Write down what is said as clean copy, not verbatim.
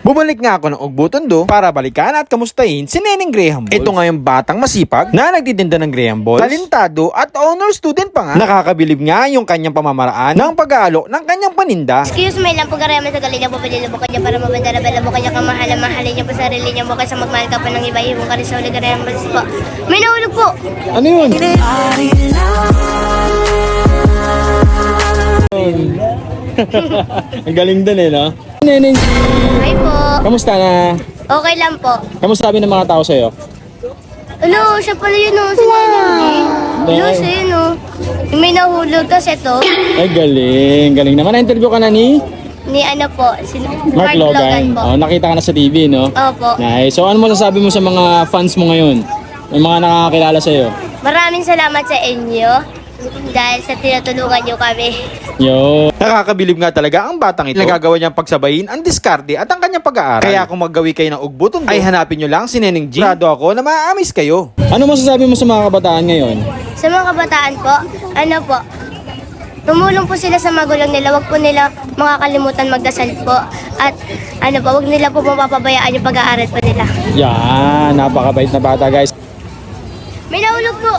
Bumalik nga ako ng Ugbo-Tondo para balikan at kamustahin si Neneng Graham Balls. Ito nga yung batang masipag na nagtitinda ng Graham Balls, talentado at honor student pa nga. Nakakabilib nga yung kanyang pamamaraan ng pag-aalo ng kanyang paninda. Excuse me lang po, karami sa galing niya po panilabukan niya para mabandara-balabukan niya kamahalan-mahalin niya po sarili niya mo kaysa magmahal ka pa ng iba ibong karisoli Graham Balls po. May nahulog po! Ano yun? Ang galing din no? Neneng, Hi po! kamusta na? Okay lang po. Kamusta sabi ng mga tao sa'yo? Ano, siya pala yun o, si Neneng. Ano, siya yun o. Yung may nahulog, tapos ito, Ay, galing. Galing naman. Na-interview ka na ni ni ano po, si Mark Logan. po. Oh, nakita ka na sa TV, no? Opo. Nice. So, ano mo sasabi mo sa mga fans mo ngayon? Yung mga nakakakilala sa'yo? Maraming salamat sa inyo dahil sa tinutulungan niyo kami. Yo. Nakakabilib nga talaga ang batang ito. Nagagawa niyang pagsabayin ang diskarte at ang kanyang pag-aaral. Kaya kung maggawi kayo ng Ugbo-Tondo, ay hanapin niyo lang si Neneng G. Grado ako na maaamis kayo. Ano mo sasabi mo sa mga kabataan ngayon? Sa mga kabataan po, ano po, tumulong po sila sa magulang nila. Huwag po nila makakalimutan magdasal po. At ano po, huwag nila po mapapabayaan yung pag-aaral po nila. Yan. Napakabait na bata, guys. May nahulog po!